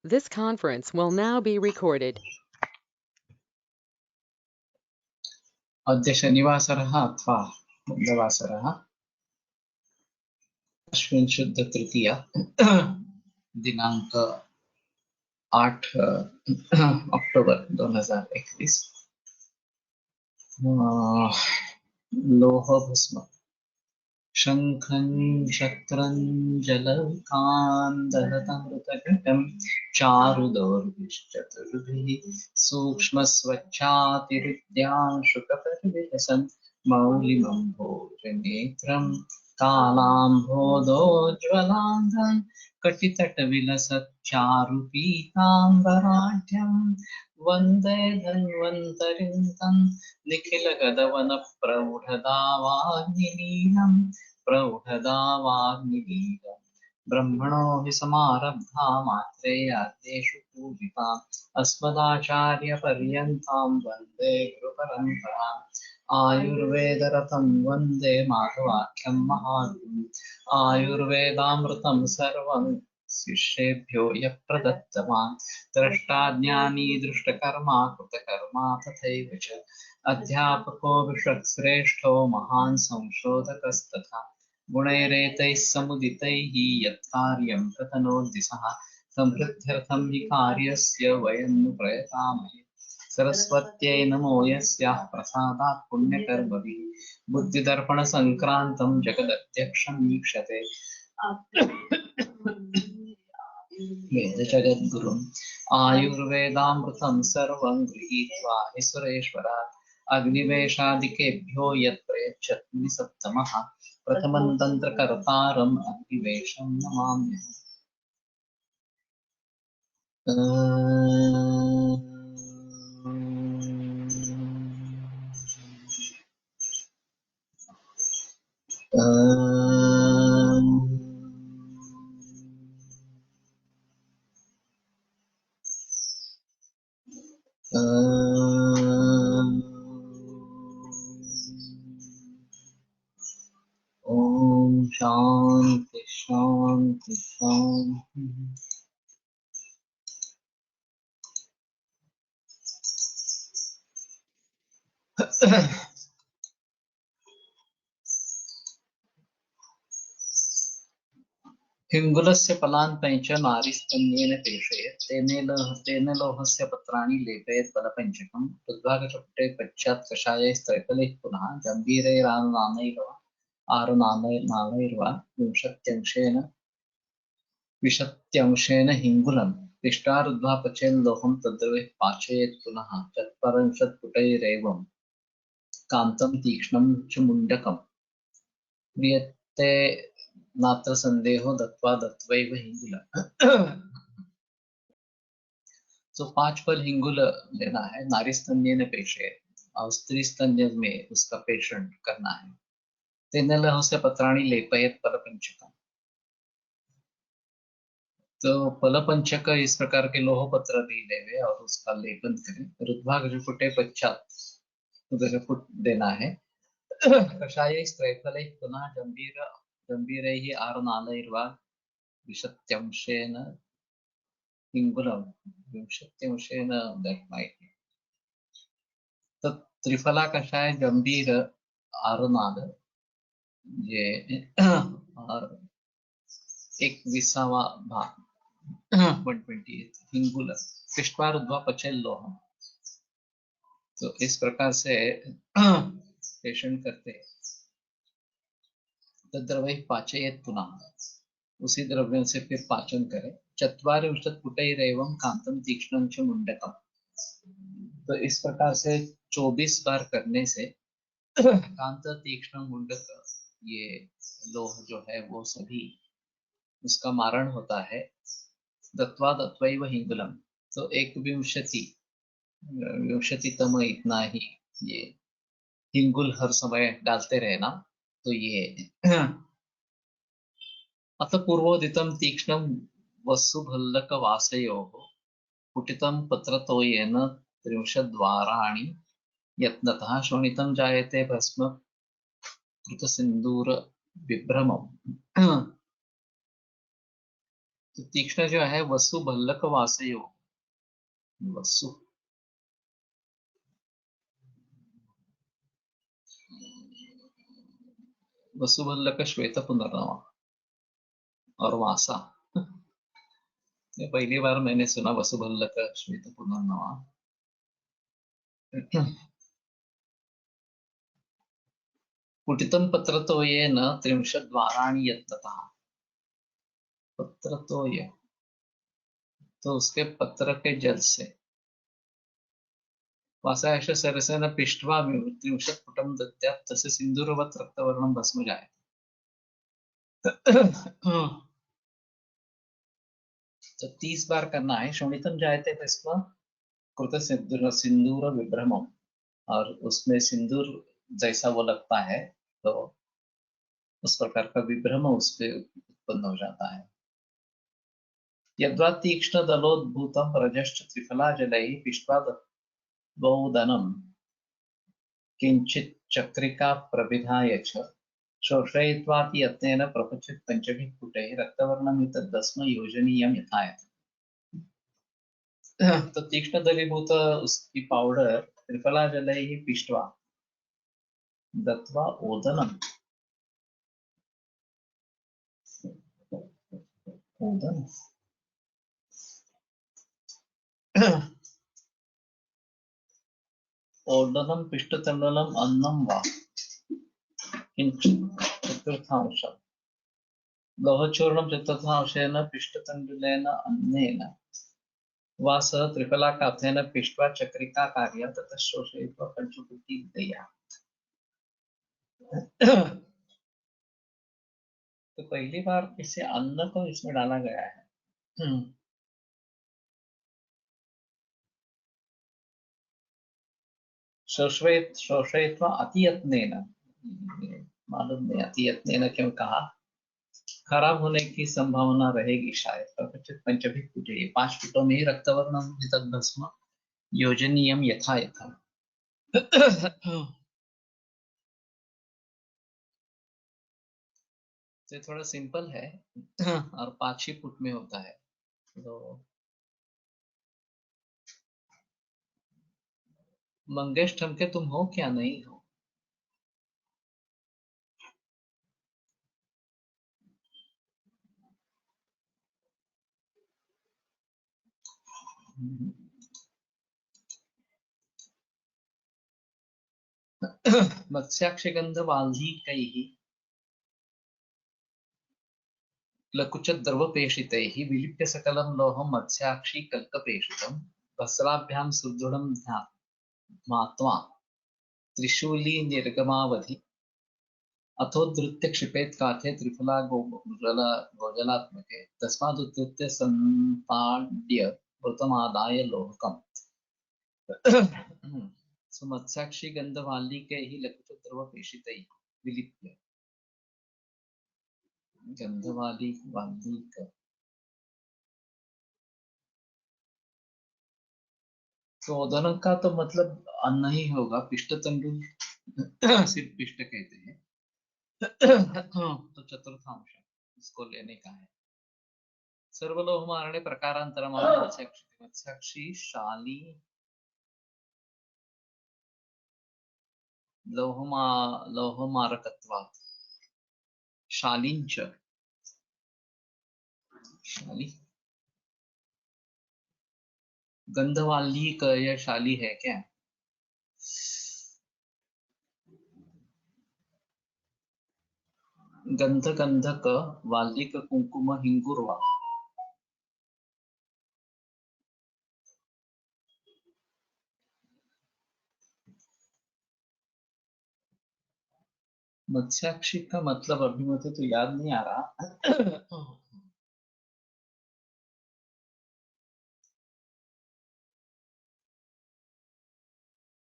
This conference will now be recorded. अद्य शनिवासरः अथवा बुधवासरः अश्विन शुद्ध तृतीया दिनांक 8 अक्टोबर 2021 लोह भस्म शंखं चक्रं जलकान्दहतमृतघटं चारुदौर्भिश्चतुर्भिः सूक्ष्मस्वच्छातिरिद्याशुकपरिविलसन् मौलिमम्भोजनेत्रं कालाम्भोदोज्ज्वलाङ्गं कटितटविलसच्चारुपीताम्बराढ्यं वन्दे धन्वन्तरिं तं निखिलगदवनप्रौढदावाग्निलीनं प्रौढदावाग्निलीनं ब्रह्मणो हि समारब्धा मात्रेयाद्येषु पूजिताम् अस्मदाचार्यपर्यन्तां वन्दे गुरुपरम्पराम् आयुर्वेदरतं वन्दे माधवाख्यं महात्म्यम् आयुर्वेदामृतं सर्वं शिष्येभ्यो यः प्रदत्तवान् द्रष्टाज्ञानी दृष्टकर्मा कृतकर्मा तथैव च अध्यापको विश्वश्रेष्ठो महान् संशोधकस्तथा गुणैरेतैः समुदितैः यत्कार्यं प्रतनोति सः संवृद्ध्यर्थं हि कार्यस्य वयं नु प्रयतामहे सरस्वत्यै नमो यस्याः प्रसादात् पुण्यकर्मभिः बुद्धिदर्पणसङ्क्रान्तं जगदध्यक्षं वीक्षते वेदजगद्गुरुम् आयुर्वेदामृतं सर्वं गृहीत्वा हि सुरेश्वरात् अग्निवेशादिकेभ्यो यत् प्रयच्छति सप्तमः प्रथमं तन्त्रकर्तारम् अग्निवेशं नमाम्यहम्। ओम शांति शांति शांति। हिङ्गुलस्य फलान्पञ्च नारीस्तन्येन पेषयेत् तेन लोहस्य पत्राणि लेपयेत् फलपञ्चकम् उद्भागचपटे पश्चात् कषायैस्त्रैफलैः पुनः गम्भीरैरारुणानैर्वा विंशत्यंशेन हिङ्गुलं पिष्टारुद्ध्वा पचेत् लोहं तद्रवैः पाचयेत् पुनः चत्वारिंशत्पुटैरेवं कान्तं तीक्ष्णं च मुण्डकं क्रियते नात्र संदेहो दत्वा दत्वैव हिंगुल। तो 5 फल हिंगुल लेना है, नारी स्तन्य ने पेशे और स्त्री स्तन्य में उसका पेषण करना है। तेनेलह से पत्राणी लेपयत फलपंचकम। तो फलपंचक इस प्रकार के लोह पत्र भी लेवे और उसका लेपन करें। रुद्भाग जो फुटे पश्चात उधर फुट देना है। कषाय स्त्रैफले पुनः गंभीरैः आरुणालैर्वा विंशत्यंशेन हिंगुलं विंशत्यंशेन that might be. तो त्रिफला कषाय गंभीर आरुणाल ये और 21वां भाग 128 हिंगुल पिष्टवारुद्ध्वा पचेल लोहम। तो इस प्रकार से पेषण करते तद्रवैः पाचयेत् पुनः उसी द्रव्यों से फिर पाचन करें। चत्वारिंशत्पुटैरेवं कांतं तीक्ष्णं च मुण्डकम्। तो इस प्रकार से 24 बार करने से कांत तीक्ष्ण मुंडक ये लोह जो है वो सभी उसका मारण होता है। दत्वा दत्वैव हिंगुलम। तो 21तम इतना ही ये हिंगुल हर समय डालते रहना। तो ये अत पूर्वोदितं तीक्ष्णं वसुभल्लक वासयोः पुटितं पत्रतोयेन 30 द्वाराणि यत्नतः शोणितं जायते भस्म कृत सिंदूर विभ्रमम्। तो तीक्ष्ण जो है वसु भल्लक वासयो, वसु वसु भल्लक श्वेत पुनर्नवा और वासा। ये पहली बार मैंने सुना वसु भल्लक श्वेत पुनर्नवा। कुटितं पत्रतो ये न त्रिंशद्वाराणि यत्ततः, पत्रतो ये तो उसके पत्र के जल से वासायश सरसेन पिष्ट्वा त्रिंशत् पुटं दद्यात् तस्य सिन्दूरवत् रक्तवर्णं भस्म जायते। तो 30 बार करना है। शोणितम जायते भस्म कृत सिंदूर विभ्रमम, और उसमें सिंदूर जैसा वो लगता है तो उस प्रकार का विभ्रम उस पे उत्पन्न हो जाता है। यद्वा तीक्ष्ण दलोद्भूतम रजश्च त्रिफला जलैः पिष्ट्वा द्वौदनं किंचित चक्रिका प्रविधाय च शोषयित्वाति यत्नेन प्रपच्यत पंचभिः पुटैः रक्तवर्णमितद्भस्म योजनीयं यथायथ। तो तीक्ष्ण दलीभूत उसकी पाउडर त्रिफला जलैः पिष्ट्वा दत्वा ओदनम, ओदन ओदनम पिष्टतंडुलम अन्नम वा किंचित् चतुर्थांशम् लोहचूर्णं चतुर्थांशेन पिष्टतंडुलेन अन्नेन वा सह त्रिफलाकाथेन पिष्ट्वा चक्रिकाकार्य ततः शोषयित्वा पंचभूति दया। तो पहली बार इसे अन्न को इसमें डाला गया है। शोषयित्वा अतियत्नेन, मालूम नहीं अतियत्नेन क्यों कहा, खराब होने की संभावना रहेगी शायद। प्रपंचित पंचभिः पुटे, 5 पुटों में ही रक्तवर्णम भस्म योजनीयम यथा यथा। तो ये थोड़ा सिंपल है और 5 ही फुट में होता है। तो मंगेश ठमके तुम हो क्या, नहीं हो? मत्स्याक्षगंध वाल्मीकैः लकुचद्रवपेषितैः विलिप्य सकलं लोहं मत्स्याक्षी कल्कपेषितं वस्त्राभ्यां सुदृढं ध्मात्वा त्रिशूली निर्गमावधि अथोद्धृत्य क्षिपेत् काठे त्रिफला गोजलात्मके तस्मादुद्धृत्य संताड्य वृतमादाय लोहकम्। सुमत्साक्षी गंधवालिकैः लकुचद्रवपेषितैः विलिप्य, गंधवाली वाल्मीक, तो ओदन का तो मतलब अन्न ही होगा। पिष्ट तंडुल सिर्फ पिष्ट कहते हैं। तो चतुर्थांश इसको लेने का है। सर्वलोहमारणे प्रकारांतरम मत्स्याक्षी, मत्स्याक्षी शाली लोहमारकत्वात् शालींच, शाली गंधवाली का यह शाली है क्या? गंध गंधक वाल्लिक कुंकुम हिंगुर्वा, मत्स्याक्षी का मतलब अभी मुझे तो याद नहीं आ रहा।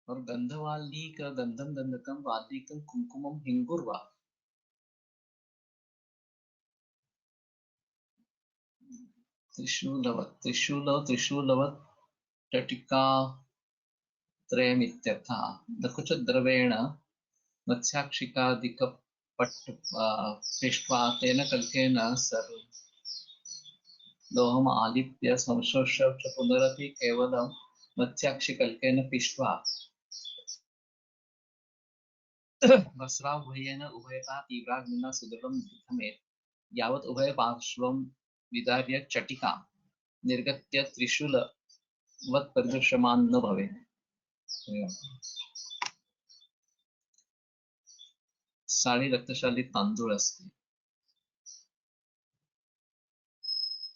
और गंधवाली का गंधम गंधकम वाल्लिकम कुंकुमम हिंगुर्वा, त्रिशूलवत् टटिका त्रयमित्यर्थः। लकुचद्रवेण मत्स्याक्षिकादिकपट् पिष्ट्वा तेन कल्केन लोहम आलिप्य संशोष्य च पुनरपि केवलं मत्स्याक्षिकल्केन पिष्ट्वा वस्रावभयेन उभयता तीव्राग्निना सुदृढं दीर्घमेत् यावत् उभयपार्श्वं विदार्य चटिका निर्गत्य त्रिशूलवत् परिदृश्यमान् न भवेत्। साड़ी रक्तशाली तांदूल असते,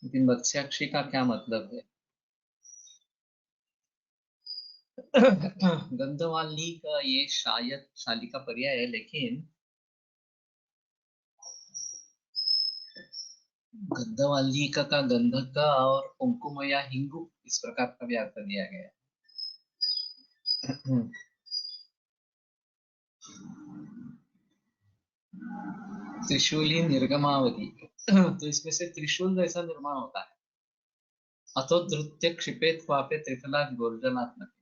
लेकिन मत्स्याक्षी का क्या मतलब है? गंधवाली का ये शायद शाली का पर्याय है, लेकिन गंधवाली का गंधक का और कुमकुम या हिंगू इस प्रकार का भी अर्थ दिया गया है। त्रिशूली निर्गमावधि तो इसमें से त्रिशूल जैसा निर्माण होता है। अतो धृत्य क्षिपेत वापे त्रिफला गोर्जनात्मक,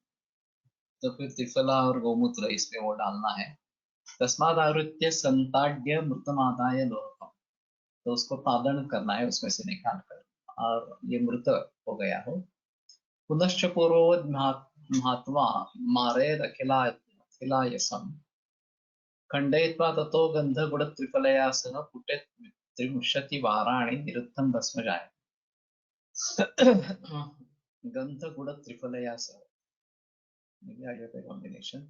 तो फिर त्रिफला और गोमूत्र इसमें वो डालना है। तस्माद आवृत्य संताड्य मृतमादाय लोहकम, तो उसको तादन करना है उसमें से निकाल कर, और ये मृत हो गया हो। पुनश्च पूर्ववद महात्मा मारेद अखिलायसम खंडयित्वा ततो गंधगुण त्रिफलया सह पुटे त्रिमुष्यति वाराणि निरुद्धं भस्म जाय। गंधगुण त्रिफलया सह कॉम्बिनेशन,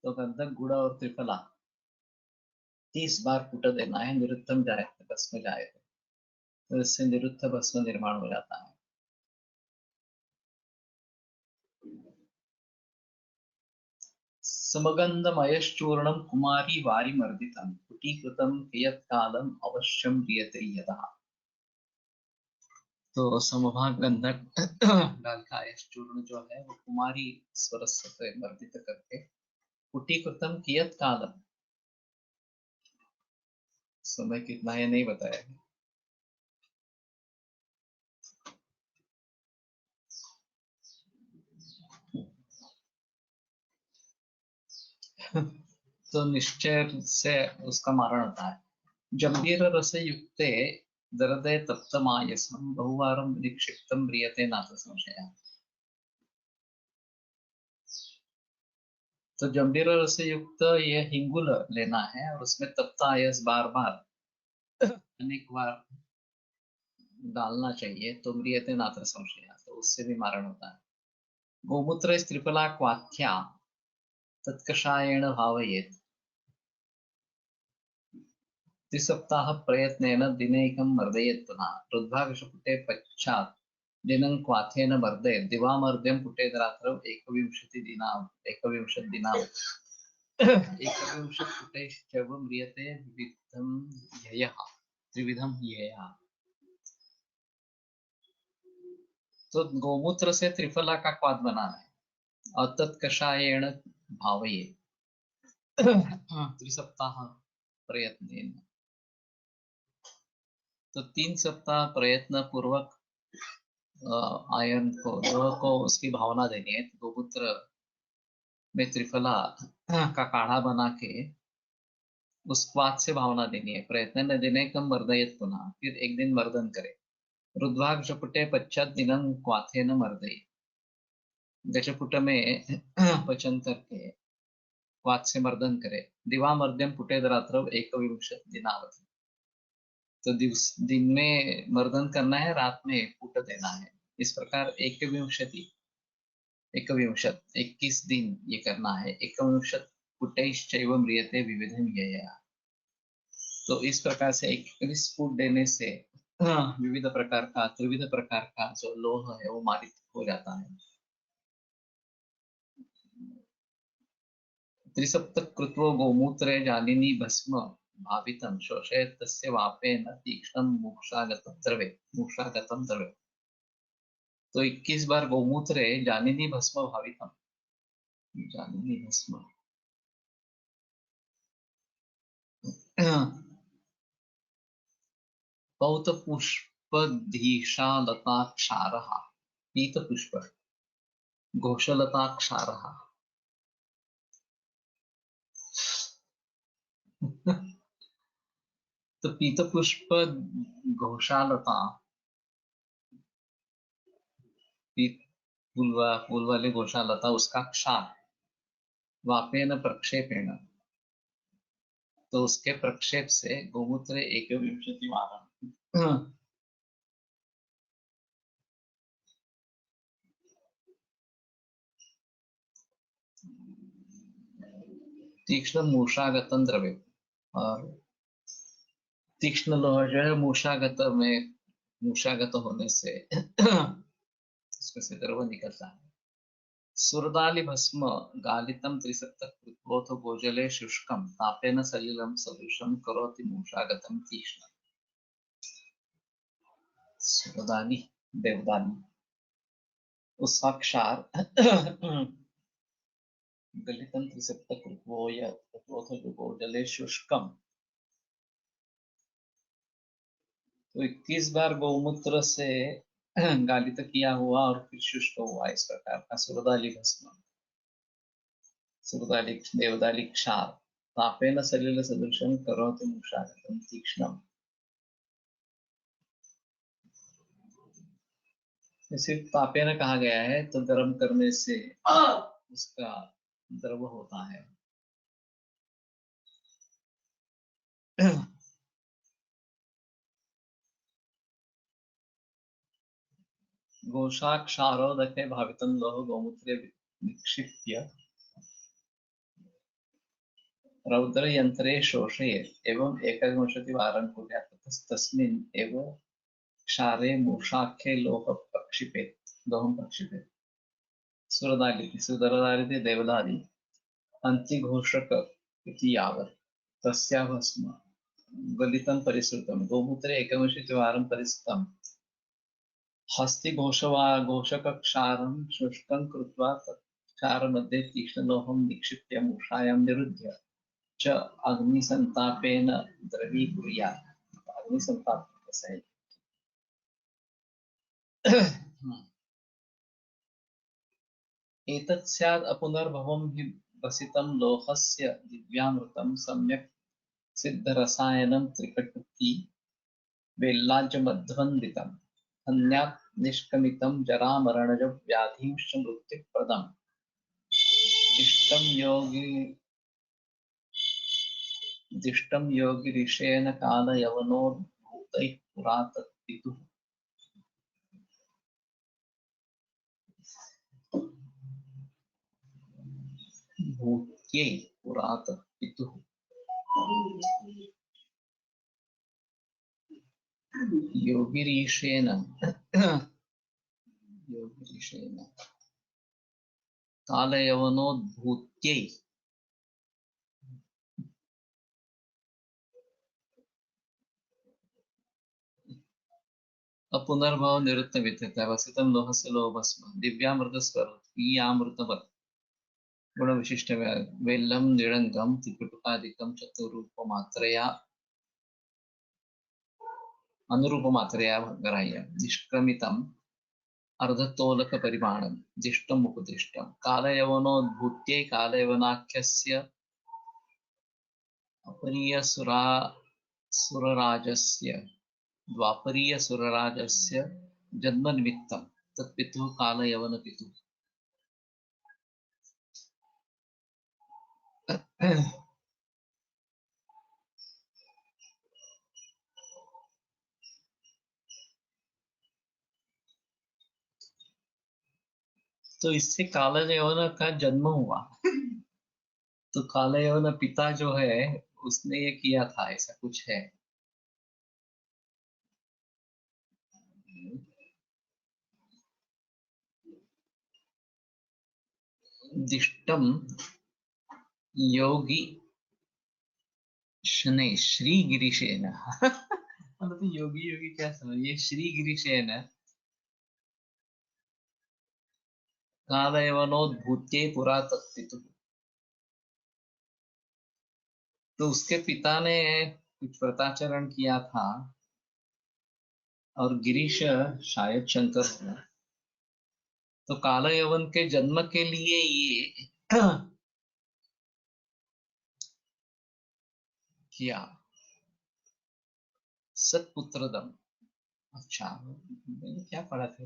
तो गंधक गुड़ और त्रिफला 30 बार कुट देना है, निरुद्धम जाए भस्म जाए, तो इससे निरुद्ध भस्म निर्माण हो जाता है। समगंधमयश्चूर्णं कुमारी वारिमर्दितं कुटीकृतं कियत्कालम् अवश्यं क्रियते यदा, तो समभाग गंधक डाल का चूर्ण जो है वो कुमारी स्वरस से मर्दित करके कुटीकृतम कियत कालम, समय कितना है नहीं बताया है। तो निश्चय से उसका मारण होता है। जंबीर रस युक्ते दरदे तप्तमायसम बहुवारं निक्षिप्तं म्रियते नाथ संशय, तो जंबीर रस युक्त ये हिंगुल लेना है और उसमें तप्त आयस बार बार अनेक बार डालना चाहिए, तो म्रियते नाथ संशय, तो उससे भी मारण होता है। गोमूत्र त्रिफला क्वाथ्या तत्कषायेण भावयेत् त्रिसप्ताह प्रयत्नेन दिनैकं मर्दयेत् पुनः रुद्भागशपुटे पश्चात् दिनं क्वाथेन मर्दयेत् दिवामर्द्यं पुटेत् रात्रौ एकविंशत् दिनाम् एकविंशत् पुटेश्चैव म्रियते विविधं ह्ययः त्रिविधं ह्ययः। तो गोमूत्र से त्रिफला का क्वाथ बनाना है और तत्कषायेण भावये त्रिसप्ताह प्रयत्न, तो 3 सप्ताह प्रयत्न पूर्वक आयन को लोह को उसकी भावना देनी है। तो गोमूत्र में त्रिफला का काढ़ा बना के उस क्वाथ से भावना देनी है। प्रयत्न न देने कम मर्दयत पुनः, फिर एक दिन मर्दन करे। रुद्वाग झपटे पश्चात दिनं क्वाथे न मर्दय, गजपुट में पचन करके क्वाथ से मर्दन करे। दिवा मर्द्यम पुटे रात्र एक विंशत दिनावधि, तो दिन में मर्दन करना है, रात में पुट देना है। इस प्रकार एक विंशति एकविंशत 21 दिन ये करना है। एकविंशत पुटैश्चैव म्रियते विविधं यया, तो इस प्रकार से 21 फुट देने से विविध प्रकार का त्रिविध प्रकार का जो लोह है वो मारित हो जाता है। त्रिसप्तक कृत्वो गोमूत्रे जालिनी भस्म भावितं शोषयेत् तस्य वापेन तीक्ष्णं मोक्षागतं द्रवे, तो 21 बार गोमूत्रे जालिनी भस्म भावितम, जालिनी भस्म पौतपुष्पधीशालताक्षारः पीतपुष्प घोषलताक्षारः तो पीतपुष्प घोषालता फूल वाली गोशालता उसका क्षार वापेन प्रक्षेपेण, तो उसके प्रक्षेप से गोमूत्र एकविंशति वारम तीक्ष्ण मूषागतम द्रव्य, और तीक्ष्ण लोहा जो है मूषागत होने से उसमें से द्रव निकलता है। सुरदाली भस्म गालितम त्रिसप्त कृत्वोऽथ गोजले शुष्कम तापेन सलिलं सदृशं करोति मूषागतम तीक्ष्ण। सुरदाली देवदाली उसका क्षार गलितम त्रिसप्त कृत्वोऽथ गोजले शुष्कम, तो 21 बार गौमूत्र से गालित किया हुआ और फिर शुष्क हुआ, इस प्रकार का सुरदाली भस्म, सुरदाली देवदाली क्षार तापेन सलिल सदृशं करोति मूषागतम तीक्ष्णम। सिर्फ तापेन कहा गया है तो गर्म करने से उसका द्रव होता है। गोषाक्षारोदके भावितं लोह गौमूत्रे निक्षिप्य रौद्र यंत्रे शोषयेत् एवं एकविंशतिवारं कुर्यात् तस्मिन् एव क्षारे मूषाख्ये लोहं प्रक्षिपेत्। सुरदालिति देवदाली अंतिघोषक इति यावत् तस्या भस्म गलितं परिसृतं गोमूत्रे एकविंशतिवारं परिसृतं हस्तिघोषकक्षारं शुष्कं कृत्वा तत् क्षारमध्ये तीक्ष्णलोहं निक्षिप्य मूषायां निरुध्य च अग्निसंतापेन द्रवीकुर्यात्। अग्निसंताप कैसा है? एतत् स्यात् अपुनर्भवं हि वसितं लोहस्य दिव्यामृतं सम्यक् सिद्धरसायनं त्रिकटुकी वेल्लाज्यमध्वन्दितं हन्यात् निष्कमितं जरामरणज व्याधींश्च मृत्युप्रदम्। दिष्टं योगिरिषेण कालयवनोद्भूतैः पुरा तत्पितुः। भूत्यै पुरा तत्पितुः। योगिरीशेन कालयवनोद्भूत्यै अपुनर्भव निवृत्त विद्यते वसितं लोहस्य लोहभस्म दिव्यामृतस्वरूपीयामृतवत् गुणविशिष्ट वेल्लं निरङ्गं त्रिकुटुकादिकं चतुरूपमात्रया अनुरूपमात्रया ग्राह्यं निष्क्रमितम् अर्धतोलकपरिमाणं दिष्टम् उपदिष्टं कालयवनोद्भूत्यै कालयवनाख्यस्य अपरीयसुरराजस्य द्वापरीयसुरराजस्य जन्मनिमित्तं तत्पितुः कालयवनपितुः। तो इससे कालयवन का जन्म हुआ। तो कालयवन पिता जो है उसने ये किया था, ऐसा कुछ है। दिष्टम योगी शनै श्री गिरीशेन मतलब योगी योगी क्या समझिए, श्री गिरीशेन कालयवनोद्भूत्यै पुरा तत्पितुः। तो उसके पिता ने कुछ व्रताचरण किया था और गिरीश शायद शंकर होना, तो कालयवन के जन्म के लिए ये किया सत्पुत्रदम। अच्छा, मैंने क्या पढ़ा था?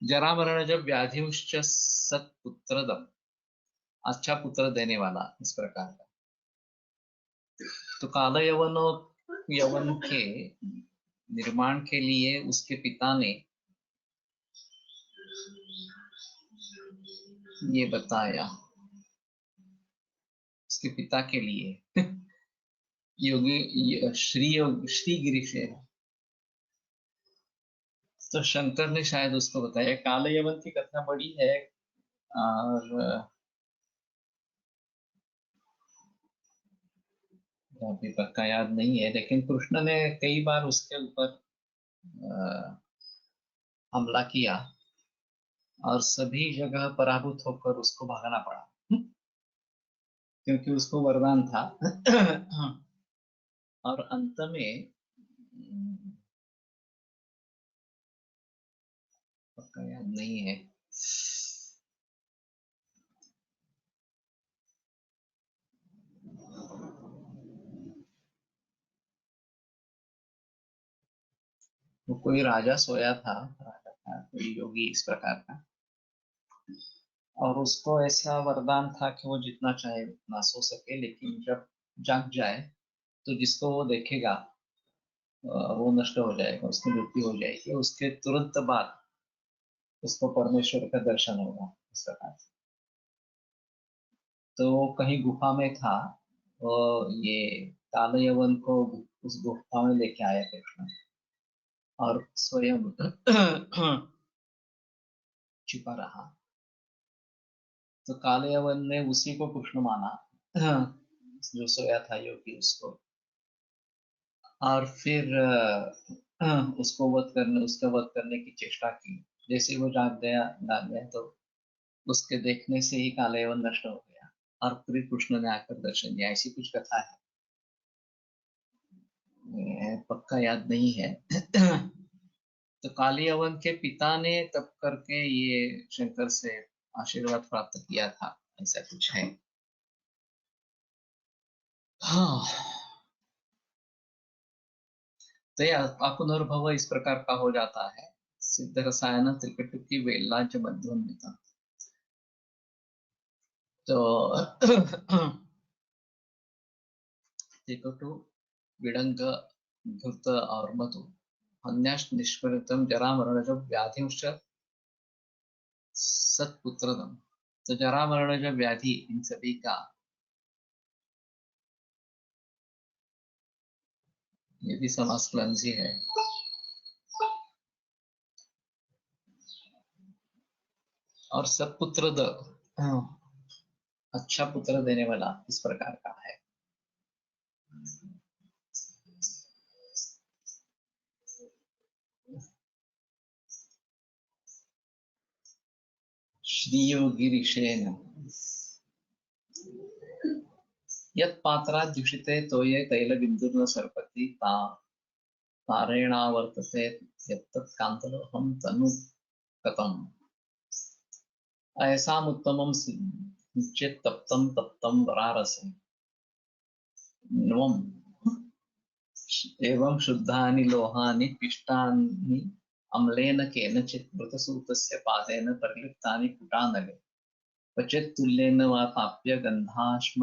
जरा मरण जब व्याधिश्च सत्पुत्रदम, अच्छा पुत्र देने वाला, इस प्रकार का। तो काल यवन यवन के निर्माण के लिए उसके पिता ने ये बताया, उसके पिता के लिए योगी श्री गिरीश है। तो शंकर ने शायद उसको बताया। काल यवन की कथा बड़ी है और अभी पक्का याद नहीं है, लेकिन कृष्ण ने कई बार उसके ऊपर हमला किया और सभी जगह पराभूत होकर उसको भागना पड़ा, क्योंकि उसको वरदान था। और अंत में पक्का याद नहीं है। वो कोई राजा सोया था, राजा था कोई योगी इस प्रकार का, और उसको ऐसा वरदान था कि वो जितना चाहे उतना सो सके, लेकिन जब जाग जाए तो जिसको वो देखेगा वो नष्ट हो जाएगा, उसकी मृत्यु हो जाएगी, उसके तुरंत बाद उसको परमेश्वर का दर्शन होगा, इस प्रकार से। तो वो कहीं गुफा में था, वो ये काल यवन को उस गुफा में लेके आया कृष्ण, और स्वयं छिपा रहा। तो काल यवन ने उसी को कृष्ण माना, जो सोया था योगी, उसको। और फिर उसको उसका वध करने की चेष्टा की। जैसे वो जाग गया तो उसके देखने से ही कालयवन नष्ट हो गया, और फिर कृष्ण ने आकर दर्शन दिया। ऐसी कुछ कथा है, ये पक्का याद नहीं है। तो कालियवन के पिता ने तब करके ये शंकर से आशीर्वाद प्राप्त किया था, ऐसा कुछ है। हाँ, तो यह आत्मनिर्भव इस प्रकार का हो जाता है। सिद्ध रसायन त्रिकट की वेलाज मध्वन्विता। तो त्रिकटु विडंग धूर्त और मधु अन्याश निष्परितम जरा मरण जब व्याधिंश सत्पुत्रदम। तो जरा मरण जब व्याधि, इन सभी का ये भी समास क्लंजी है। और सत्पुत्र अच्छा पुत्र देने वाला, इस प्रकार का है। श्रीयोगिरीशेन यत् पात्राद्युषिते तोये तैलबिन्दुर्न सर्पति तारेणावर्तते यत्तत् कान्तलोहं तनु कतम्। ऐसामुत्तमं सिञ्चेत् तप्तं तप्तं वरारसे न्वम् एवं शुद्धानि लोहानि पिष्टानि अम्लेन केनचित् मृतसूतस्य पादेन परिलिप्तानि कुटानले क्वचित् तुल्येन वा ताप्य गन्धाश्म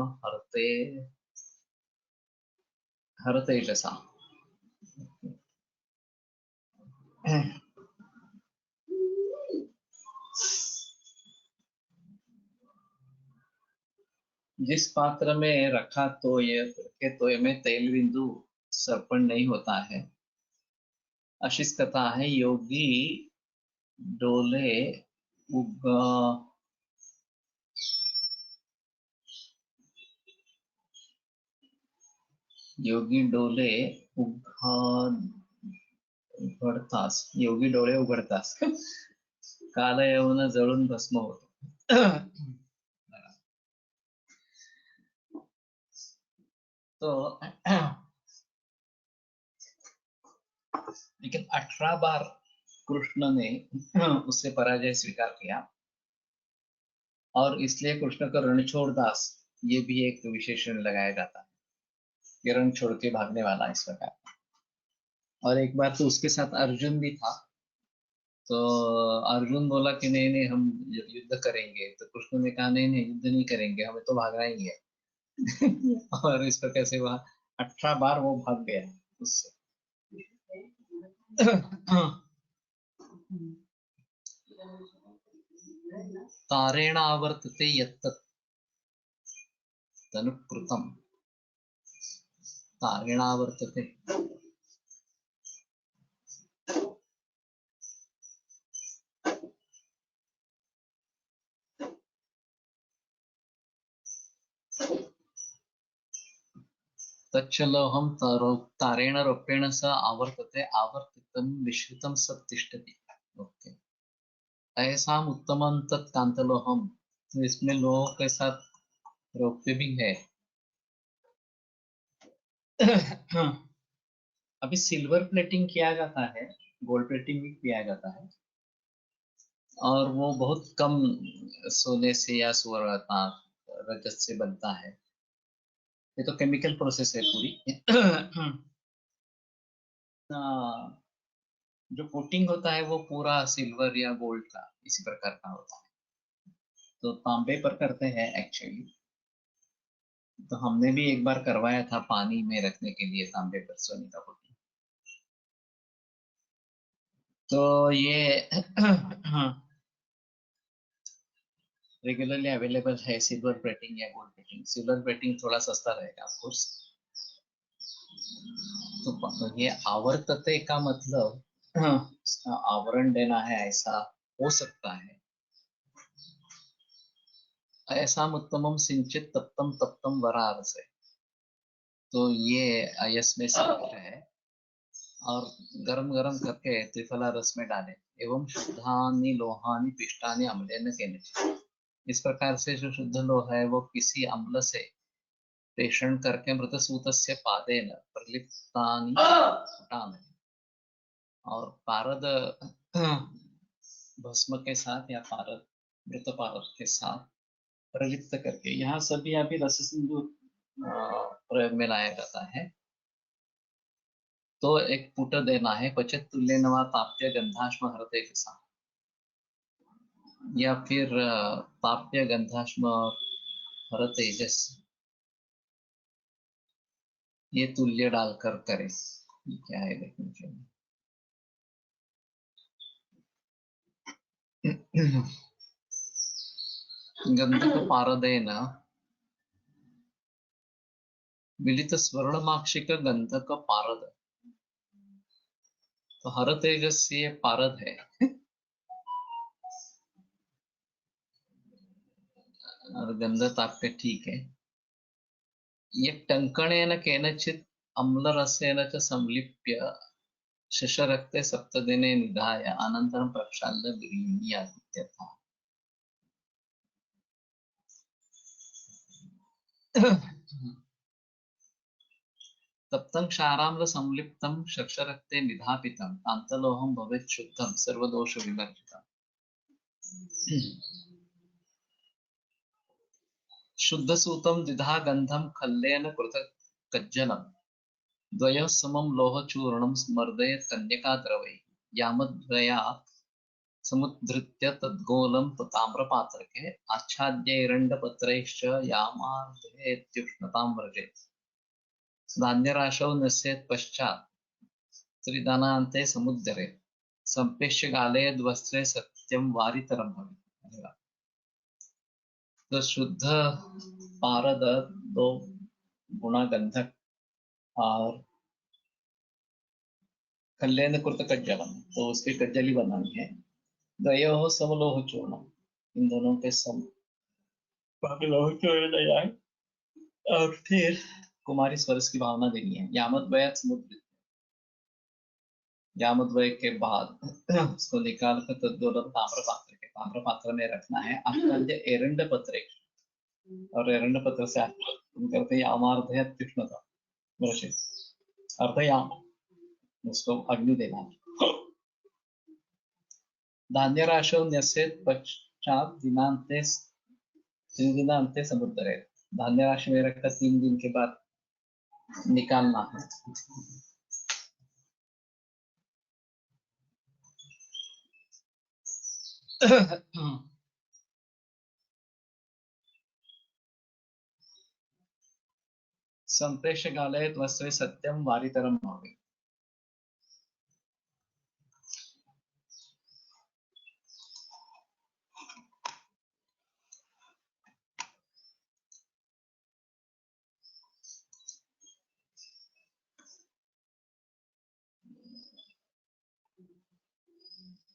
हरतेजसा। जिस पात्र में रखा तोय में तेल बिंदु सर्पण नहीं होता है, अशिष कथा है। डोले उग योगी डोले उघडतास काल यवन जळून भस्म होतो। तो लेकिन 18 बार कृष्ण ने उससे पराजय स्वीकार किया, और इसलिए कृष्ण का रणछोड़ दास, ये भी एक विशेषण लगाया जाता है कि रण छोड़ के भागने वाला, इस प्रकार। और एक बार तो उसके साथ अर्जुन भी था, तो अर्जुन बोला कि नहीं नहीं हम युद्ध करेंगे, तो कृष्ण ने कहा नहीं नहीं युद्ध नहीं करेंगे, हमें तो भागना ही है। और इस प्रकार से वह 18 बार वो भाग गया उससे। तारेण आवर्तते यत्तत् तनुकृतं तारेण आवर्तते। तच्चलोहम तारेण रूपेण स आवर्तते आवर्तितं विश्रुतं स तिष्ठति। ओके, ऐसा उत्तमं तत्कांतलोहम, तो इसमें लोह के साथ रौप्य भी है। अभी सिल्वर प्लेटिंग किया जाता है, गोल्ड प्लेटिंग भी किया जाता है, और वो बहुत कम सोने से या स्वर्ण रजत से बनता है। ये तो केमिकल प्रोसेस है पूरी। जो कोटिंग होता है वो पूरा सिल्वर या गोल्ड का इसी प्रकार का होता है, तो तांबे पर करते हैं एक्चुअली। तो हमने भी एक बार करवाया था पानी में रखने के लिए तांबे पर सोने का कोटिंग। तो ये रेगुलरली अवेलेबल है सिल्वर प्लेटिंग या गोल्ड प्लेटिंग। सिल्वर प्लेटिंग थोड़ा सस्ता रहेगा ऑफकोर्स। तो ये आवर्तते का मतलब आवरण देना है, ऐसा हो सकता है। ऐसा उत्तमम सिंचित तप्तम तप्तम वरारस है, तो ये यस में संकट है, और गरम गरम करके त्रिफला रस में डालें। एवं शुद्धानि लोहानि पिष्टानि अम्लेन केनचित्, इस प्रकार से जो शुद्ध लोह है वो किसी अम्ल से पेषण करके मृतसूतस्य पादेन प्रलिप्तानि पुटानि, और पारद भस्म के साथ या पारद मृत पारद के साथ प्रलिप्त करके, यहाँ सभी अभी रस सिंधु प्रयोग में लाया जाता है। तो एक पुट देना है, क्वचित तुल्य नवा ताप्य गंधाश्म हरते के साथ, या फिर ताप्य गंधाश्म हर तेजस, ये तुल्य डालकर करें। क्या है देखने चाहिए। गंधक पारदेन मिलित स्वर्णमाक्षिक गंधक पारद, तो हर तेजस ये पारद है। और गंध ताप्य ठीक है। ये टंकणेन केनचित् अम्लरसेन च संलिप्य शशरक्ते सप्तदिने निधाय अनन्तरं प्रक्षाल्य गृह्णीयात् इत्यर्थः। तप्तं क्षाराम्ल संलिप्तं शक्षरक्ते निधापितं कान्तलोहं भवेत् शुद्धं सर्वदोष विवर्जितम्। शुद्ध सूतं द्विधा गंधं खल्लेन कृत कज्जलं, द्वयोः समं लोहचूर्णं स्मर्दयेत् कन्यकाद्रवैः, यामद्वयात् समुद्धृत्य तद्गोलं ताम्रपात्रके आच्छाद्यैरण्डपत्रैश्च यामार्धयेत्युष्णतां व्रजेत्। धान्यराशौ नश्येत् पश्चात् त्रिदानान्ते समुद्धरे, सम्पेश्य गालयेद्वस्त्रे सत्यं वारितरं भवेत्। तो शुद्ध पारद दो गुणा गंधक और कल्याण कृत कज्जलम, तो उसकी कज्जली बनानी है। द्वयोः समलोह चूर्ण, इन दोनों के सम लोह चूर्ण देना है। और फिर कुमारी स्वरस की भावना देनी है। यामद्वय समुद्र, यामद्वय के बाद उसको निकाल कर तद्दोलन ताम्र पात्र के, ताम्र पात्र में रखना है। अष्टाध्य एरंड पत्र, और एरंड पत्र से तुम करते हैं यामार्धय तीक्ष्णता वर्षे अर्धयाम, उसको अग्नि देना है। धान्य राशो न्यसेत पश्चात दिनांते त्रिदिनांते समुद्र, धान्य राशि में रखकर 3 दिन के बाद निकालना है। संप्रेष्य काले वस्त्रे सत्यम वारितरम भवेत्।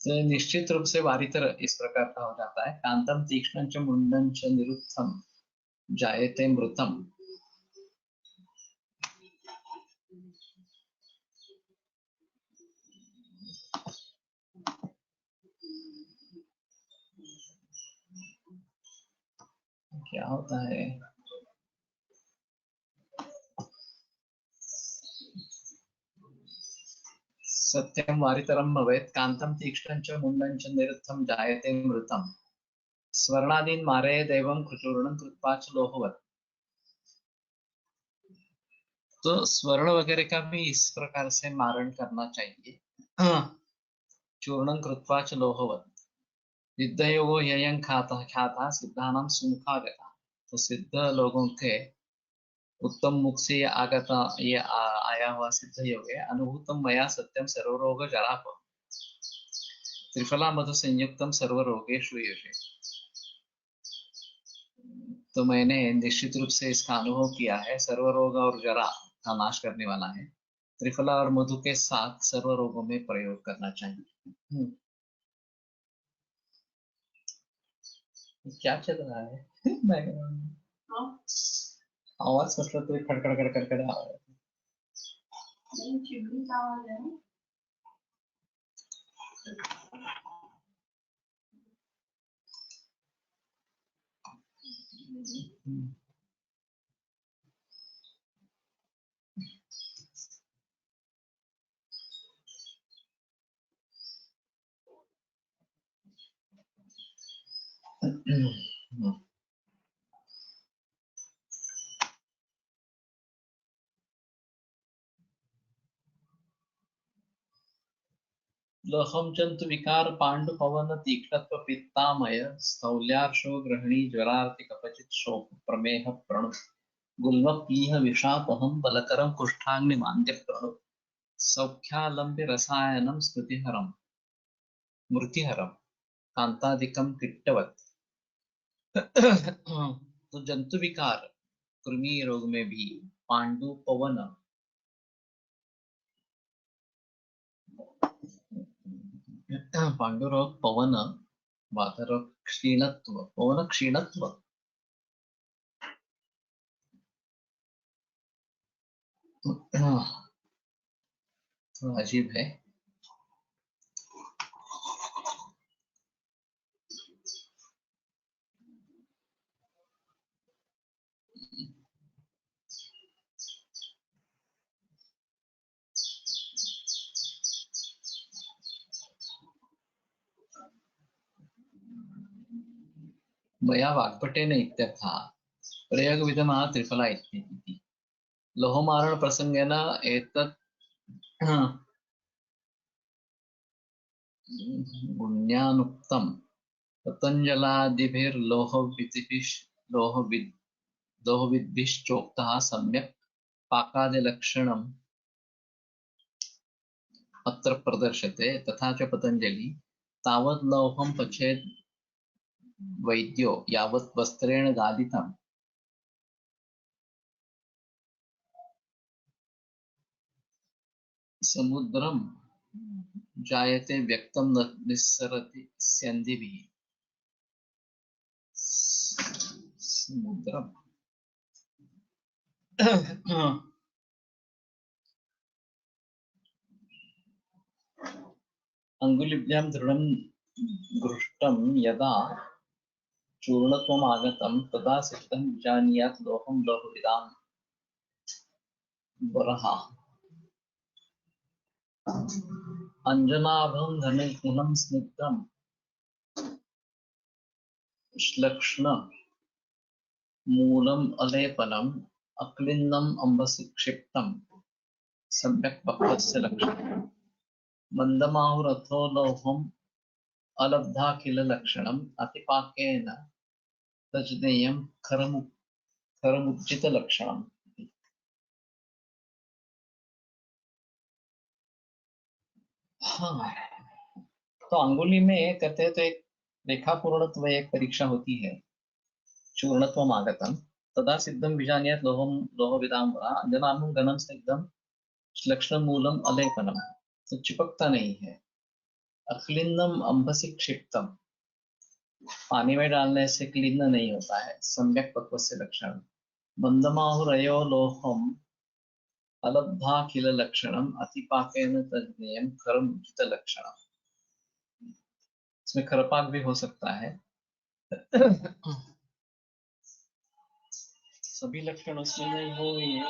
तो निश्चित रूप से वारितर इस प्रकार का हो जाता है। कांतम तीक्ष्णं च मुंडं च निरुद्धं जायते मृतम। क्या होता है? सत्यम वारितरम भवेत् कांतम तीक्ष्णं च मुंडं च निरुद्धं जायते मृतम। स्वर्णादीन मारे दैवम चूर्णं कृत्वा च लोहवत्। तो स्वर्ण वगैरह का भी इस प्रकार से मारण करना चाहिए। चूर्णं कृत्वा च लोहवत्। सिद्धयोगो ययं ख्याता ख्याता सिद्धानां सुमुखागता। तो सिद्ध लोगों के उत्तम मुख से ये आगता ये आया हुआ सिद्ध योग है। अनुभूतम मया सत्यम सर्वरोग जराप त्रिफला मधु संयुक्तम सर्वरोगेषु यशे। तो मैंने निश्चित रूप से इसका अनुभव किया है। सर्वरोग और जरा का नाश करने वाला है। त्रिफला और मधु के साथ सर्व रोगों में प्रयोग करना चाहिए। क्या चल रहा है? आवाज मतलब तो खड़खड़ खड़खड़ खड़ आ रहा है। नहीं, चिमनी का आवाज है। लोहम जंतु विकार पांडु पवन तीक्ष्णत्व पित्तामय स्थौल्यार्शो ग्रहणी ज्वरार्ति कपचित शोक प्रमेह प्रणु गुल्म पीह विषापहम बलकरम कुष्ठाग्नि मांद्य प्रणु सौख्यालंब्य रसायनम स्मृतिहरम मृतिहरम कांतादिकम किट्टवत। तो जंतु विकार कृमि रोग में भी पांडु पवन पांडुरोग पवन वातरोग क्षीणत्व पवन क्षीणत्व। तो अजीब है। मया वाग्भटेन इत्यर्थः प्रयोगविधमः त्रिफला इति। लोहमारण प्रसंगेन एतत् गुण्यानुक्तं पतञ्जलादिभिर्लोहविद्भिः लोहविद् लोहविद्भिश्चोक्तः सम्यक् पाकादिलक्षणम् अत्र प्रदर्श्यते। तथा च पतञ्जलि तावत् लोहं पचेत् वैद्यो यावत् वस्त्रेण गादितं समुद्रम जायते व्यक्तम निस्सरति स्यन्दिभिः। समुद्रम अंगुलिभ्यां दृढं घृष्टं यदा चूर्णत्वम् आगतं तदा सिद्धं विजानीयात् लोहं लोहविदां वरः। अंजनाभं धनुः स्निग्धं श्लक्ष्ण मूलम अलेपनम अक्लिन्नम अंबसि क्षिप्तम सम्यक् पक्वस्य लक्षणम्। मंदमाहुरथो लोहम अलब्धाखिल लक्षणम अतिपाकेन तज्ज्ञेयं खरमुचित लक्षणम। हाँ, तो अंगुली में कहते हैं तो एक रेखा पूर्णत्व एक परीक्षा होती है। चूर्णत्वम् आगतम तदा सिद्धम विजानीयात् लोहम लोहविदाम्बरा अंजनानं घनं स्निग्धम लक्षण मूलम अलेपनम। तो चिपकता नहीं है। अक्लिन्नम अंबसी क्षिप्तम, पानी में डालने से क्लीन नहीं होता है। सम्यक पक्व से लक्षण। मंदमाहुरयो लोहम अलब्धाखिल लक्षणम अतिपाकेन तज्ज्ञेयं खरमुचित लक्षणम। इसमें खरपाक भी हो सकता है। सभी लक्षण उसमें नहीं हो ये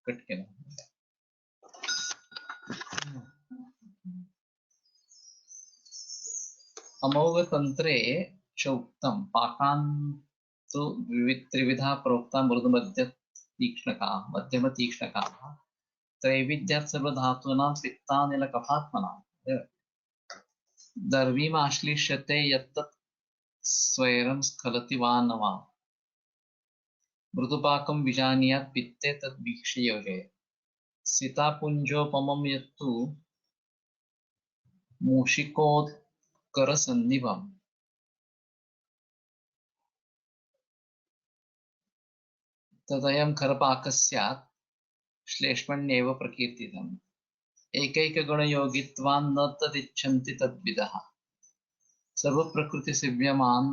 कट के अमोघ तंत्रे चोक्तम पाकान् तो त्रिविधा प्रोक्ता मृदुमध्य तीक्ष्णका मध्यम तीक्ष्णका त्रैविध्यात् सर्वधातूनां पित्तानिल कफात्मनां दर्वीमाश्लिष्यते यत्तत् स्वैरं स्खलति वा न वा मृदुपाकं विजानीयात् पित्ते तद्वीक्ष्य योजयेत् सीतापुञ्जोपमं यत्तु मूषिकोत्करसन्निभम् तदयं खरपाकस्यात् श्लेष्मण्येव प्रकीर्तितम् एकैकगुणयोगित्वान् न तदिच्छन्ति तद्विदः सर्वप्रकृतिसेव्यमान्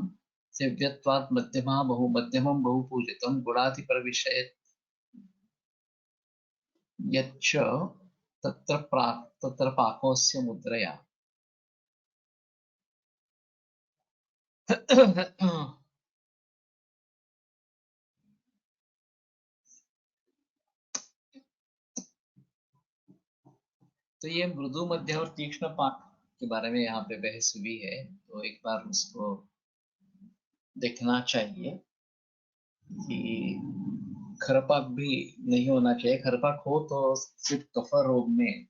सेव्यत्वात् मध्यमं बहुपूजितं गुणातिप्रविशय यच्च तत्र पाकोऽस्य मुद्रया। तो ये मृदु मध्य और तीक्ष्ण पाक के बारे में यहाँ पे बहस हुई है, तो एक बार उसको देखना चाहिए कि खरपाक भी नहीं होना चाहिए। खरपाक हो तो सिर्फ कफ रोग में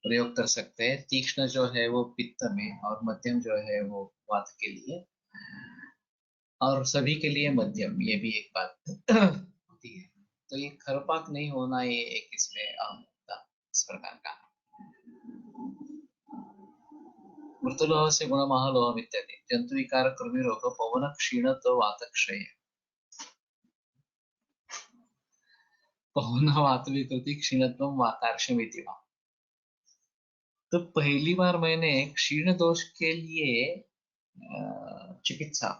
प्रयोग कर सकते हैं। तीक्ष्ण जो है वो पित्त में और मध्यम जो है वो वात के लिए और सभी के लिए मध्यम, ये भी एक बात होती है। तो ये खरपाक नहीं होना ये एक इसमें अहम मुद्दा इस प्रकार का। मृतलोह से गुण महालोह इत्यादि जंतु विकार कृमि रोग पवन क्षीण तो वातक्षय पवन वात विकृति क्षीणत्व वातार्षमिति वा। तो पहली बार मैंने क्षीण दोष के लिए चिकित्सा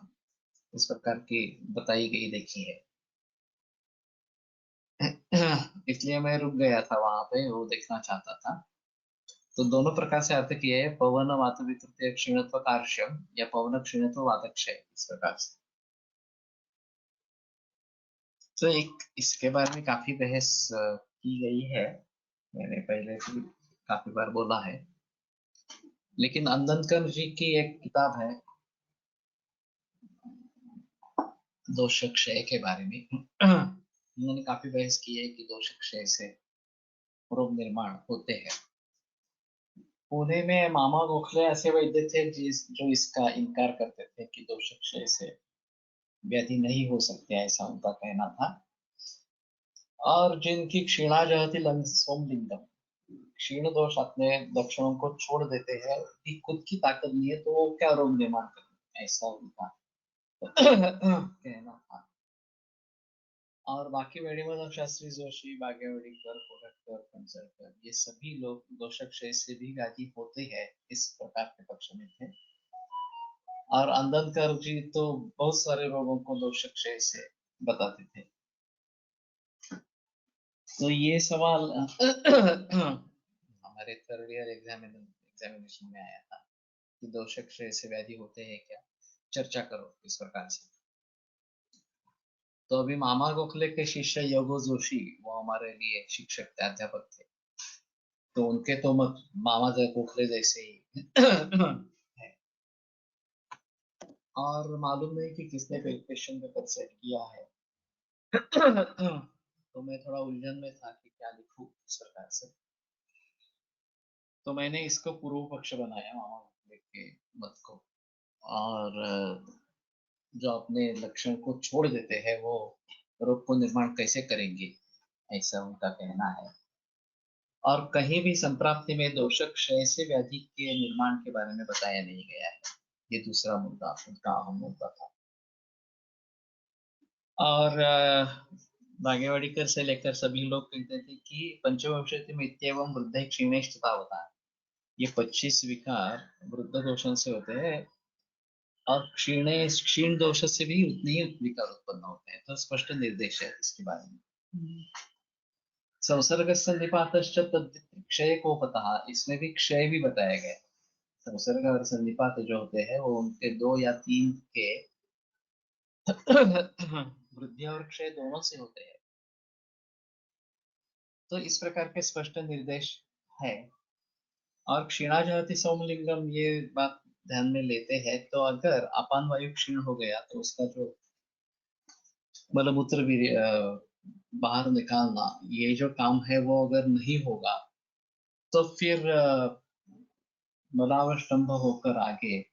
इस प्रकार की बताई गई देखी है। इसलिए मैं रुक गया था वहां पे, वो देखना चाहता था। तो दोनों प्रकार से अर्थ किए है, पवन वात विकृति क्षीणत्व कार्श्यम या पवन क्षीणत्व वातक्षय, इस प्रकार से। तो एक इसके बारे में काफी बहस की गई है, मैंने पहले भी काफी बार बोला है। लेकिन अंदनकर जी की एक किताब है दोषक्षय के बारे में। उन्होंने काफी बहस की है कि दोषक्षय से रोग निर्माण होते हैं। पुणे में मामा गोखले ऐसे वैद्य थे जो इसका इनकार करते थे कि दोषक्षय से व्याधि नहीं हो सकते, ऐसा उनका कहना था। और जिनकी क्षीणा जो थी सोमलिंगम, क्षीण दोष अपने लक्षणों को छोड़ देते हैं, उनकी खुद की ताकत नहीं है तो वो क्या रोग निर्माण करें, ऐसा उनका कहना था। और बाकी वेणुमाधव शास्त्री जोशी बागेवाड़ीकर कोटककर कंसरकर ये सभी लोग दोषक्षय से भी व्याधि होते हैं इस प्रकार के पक्ष में थे। और अंदनकर जी तो बहुत सारे रोगों को दोषक्षय से बताते थे। तो ये सवाल हमारे थर्ड ईयर एग्जामिनेशन में आया था कि दोषक्षय से व्याधि होते हैं क्या, चर्चा करो इस प्रकार से। तो अभी मामा गोखले के शिष्य योगो जोशी वो हमारे लिए शिक्षक थे, अध्यापक थे। तो उनके तो मत मामा गोखले जैसे ही है। और मालूम नहीं कि किसने क्वेश्चन पेपर सेट किया है। तो मैं थोड़ा उलझन में था कि क्या लिखूं इस प्रकार से। तो मैंने इसको पूर्व पक्ष बनाया मामा के मत को। और जो अपने लक्षण को छोड़ देते हैं वो रोग को निर्माण कैसे करेंगे, ऐसा उनका कहना है। और कहीं भी संप्राप्ति में दोषक क्षय से व्याधि के निर्माण के बारे में बताया नहीं गया है। ये दूसरा मुद्दा उनका अहम मुद्दा था। और भाग्यवाड़ीकर से लेकर सभी लोग कहते थे कि पंचविंशति में इत्येवं वृद्धे क्षीणेश तथा होता है। ये 25 विकार वृद्ध दोषण से होते हैं और क्षीण दोष से भी उतने ही विकार उत्पन्न होते हैं। तो स्पष्ट निर्देश है इसके बारे में। संसर्ग संधिपातश्च क्षय को पता, इसमें भी क्षय भी बताया गया है। संसर्ग और संधिपात जो होते हैं वो उनके 2 या 3 के वृद्धि और क्षय दोनों से होते हैं। तो इस प्रकार के स्पष्ट निर्देश है। और क्षीणाजहति सोमलिंगम, ये बात ध्यान में लेते हैं तो अगर अपान वायु क्षीण हो गया तो उसका जो मलमूत्र बाहर निकालना, ये जो काम है वो अगर नहीं होगा तो फिर मलावष्टंभ होकर आगे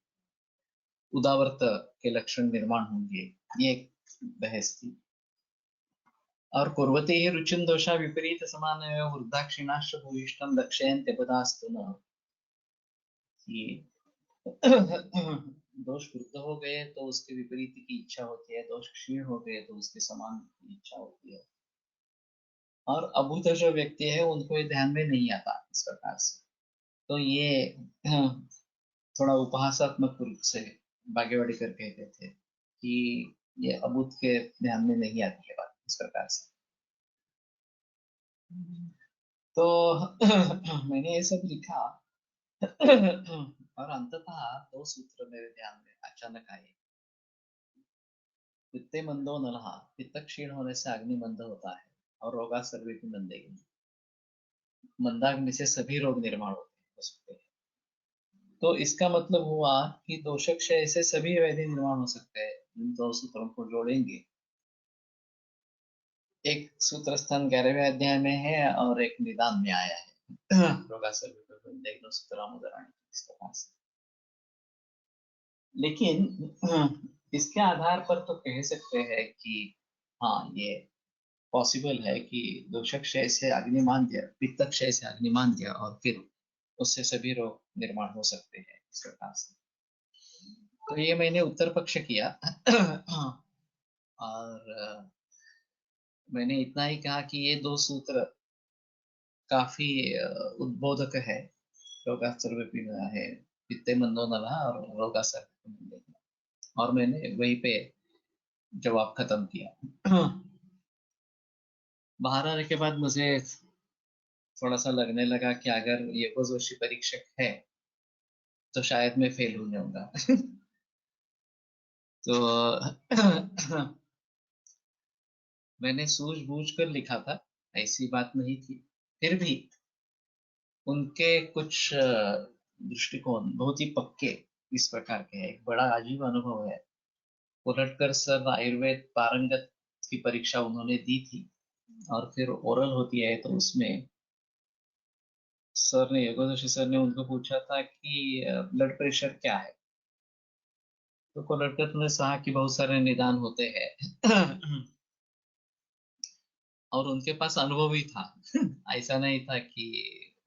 उदावर्त के लक्षण निर्माण होंगे। ये एक बहस थी। और कुर्वते ही रुचिन दोषा विपरीत समान वृद्धा क्षीणाश्च भूयिष्ठम लक्षयन्ते पदास्तु न, कि दोष वृद्ध हो गए तो उसके विपरीत की इच्छा होती है, दोष क्षीण हो गए तो उसके समान की इच्छा होती है। और अभूत जो व्यक्ति है उनको ये ध्यान में नहीं आता इस प्रकार से। तो ये थोड़ा उपहासात्मक रूप से भाग्यवाड़ीकर कहते थे कि ये अभूत के ध्यान में नहीं आती है बात इस प्रकार से। तो मैंने ये सब लिखा। और अंततः 2 सूत्र मेरे ध्यान में अचानक आए। पित्ते मंदो नलहा, पित्त क्षीण होने से अग्नि मंद होता है और रोगा सर्वे की मंदेगी। मंदाग्नि से सभी रोग निर्माण हो सकते हैं। तो इसका मतलब हुआ कि दोषक क्षय से सभी व्याधि निर्माण हो सकते हैं। इन 2 सूत्रों को जोड़ेंगे। एक सूत्र स्थान 11वें अध्याय में है और एक निदान में आया है। रोगा सर्वे की मंदेगी सूत्रामुदराणि, इस प्रकार से। लेकिन इसके आधार पर तो कह सकते हैं कि हाँ, ये पॉसिबल है कि दोषक क्षय से अग्निमांद्य, पित्त क्षय से अग्निमांद्य और फिर उससे सभी रोग निर्माण हो सकते हैं इस प्रकार से। तो ये मैंने उत्तर पक्ष किया। और मैंने इतना ही कहा कि ये 2 सूत्र काफी उद्बोधक है। रोगा सर्वपिन है, पित्ते मंदो नला और रोगा सर्वपिन, और मैंने वहीं पे जवाब खत्म किया। बाहर आने के बाद मुझे थोड़ा सा लगने लगा कि अगर ये जोशी परीक्षक है तो शायद मैं फेल हो जाऊंगा। तो मैंने सूझबूझ कर लिखा था, ऐसी बात नहीं थी। फिर भी उनके कुछ दृष्टिकोण बहुत ही पक्के इस प्रकार के हैं। एक बड़ा अजीब अनुभव है। उलटकर सर आयुर्वेद पारंगत की परीक्षा उन्होंने दी थी और फिर ओरल होती है तो उसमें सर ने, योगोदशी सर ने उनको पूछा था कि ब्लड प्रेशर क्या है। तो कोलटकर ने कहा कि बहुत सारे निदान होते हैं। और उनके पास अनुभव भी था। ऐसा नहीं था कि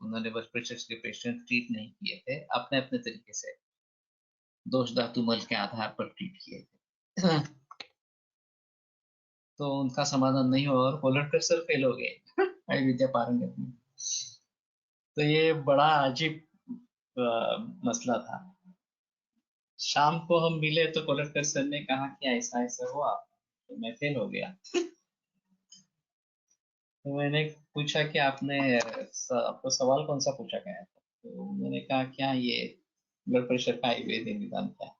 उन्होंने ब्लड प्रेशर के पेशेंट ट्रीट नहीं किए थे, अपने अपने तरीके से दोष धातु मल के आधार पर ट्रीट किए थे। तो उनका समाधान नहीं हुआ और कोलटकर सर फेल हो गए विद्या पारंगत में। तो ये बड़ा अजीब मसला था। शाम को हम मिले तो कोलटकर सर ने कहा कि ऐसा ऐसा हुआ तो मैं फेल हो गया। तो मैंने पूछा कि आपको सवाल कौन सा पूछा गया था। तो मैंने कहा क्या ये ब्लड प्रेशर का आयुर्वेद निदान क्या है।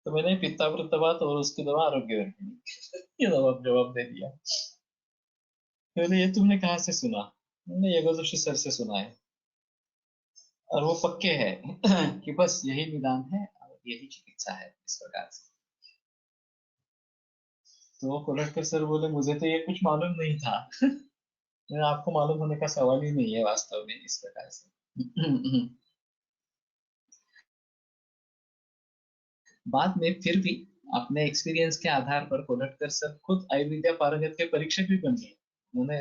तो मैंने पित्तावृतवात और उसके दवा आरोग्य वर्धिनी ये जवाब दे दिया। तो मैंने, ये तुमने कहाँ से सुना। मैंने योगो जोशी सर से सुना है और वो पक्के है कि बस यही निदान है और यही चिकित्सा है इस प्रकार से। तो वो कोलटकर सर बोले मुझे तो ये कुछ मालूम नहीं था। आपको मालूम होने का सवाल ही नहीं है वास्तव में इस प्रकार से। बाद में फिर भी अपने एक्सपीरियंस के आधार पर पलट कर सब खुद आयुर्विद्या पारंगत के परीक्षक भी बन गए। उन्होंने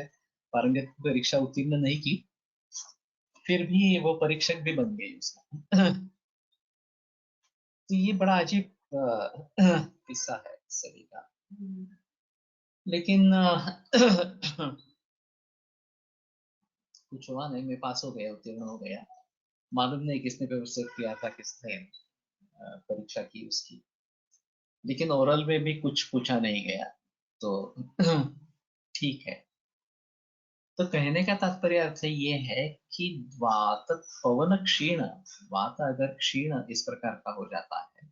पारंगत की परीक्षा उत्तीर्ण नहीं की, फिर भी वो परीक्षक भी बन गए उसका। तो ये बड़ा अजीब किस्सा है सभी का। लेकिन कुछ हुआ नहीं, मैं पास हो गया, उत्तीर्ण हो गया। मालूम नहीं किसने पेपर सेट किया था, किसने परीक्षा की उसकी, लेकिन ओरल में भी कुछ पूछा नहीं गया, तो ठीक है। तो कहने का तात्पर्य अर्थ ये है कि वात पवन क्षीण, वात अगर क्षीण इस प्रकार का हो जाता है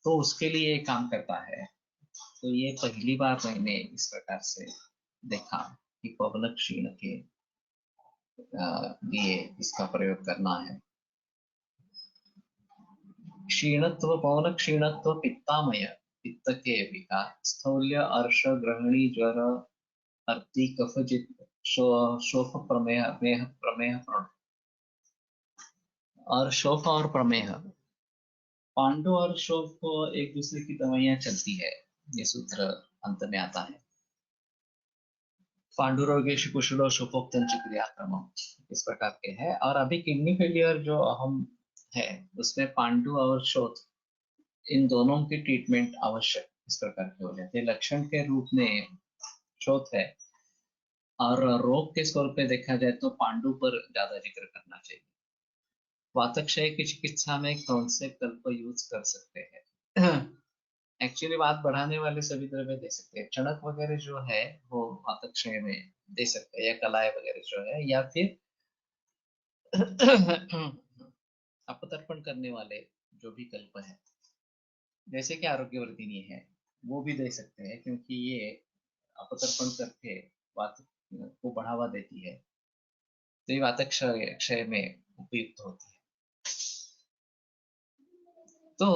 तो उसके लिए ये काम करता है। तो ये पहली बार मैंने इस प्रकार से देखा कि पवन क्षीण के लिए इसका प्रयोग करना है। क्षीणत्व, पवन क्षीणत्व पित्तामय, पित्त के विकार, स्थौल्य, अर्श, ग्रहणी, ज्वर, अर्ति, कफजित, शोफ, प्रमेह, मेह, प्रमेह, और शोफ और प्रमेह, पांडु और शोफ को एक दूसरे की दवाइयां चलती है, ये सूत्र अंत में आता है। पांडुरोगेश कुशलो शोपोक्तंच क्रियाक्रम इस प्रकार के है। और अभी किडनी फेलियर जो अहम है उसमें पांडु और शोथ, इन दोनों की ट्रीटमेंट आवश्यक इस प्रकार के हो जाते हैं। लक्षण के रूप में शोथ है, और रोग के स्वरूप पे देखा जाए तो पांडु पर ज्यादा जिक्र करना चाहिए। वातक्षय की चिकित्सा में कौन से कल्प यूज कर सकते हैं? एक्चुअली बात बढ़ाने वाले सभी द्रव्य दे सकते हैं। चणक वगैरह जो है वो वातक्षय में दे सकते हैं, या कलाय वगैरह जो है, या फिर अपतर्पण करने वाले जो भी कल्प है, जैसे कि आरोग्यवर्धिनी है, वो भी दे सकते हैं, क्योंकि ये अपतर्पण करके वात को बढ़ावा देती है, तो ये वातक्षय क्षय में उपयुक्त होती है। तो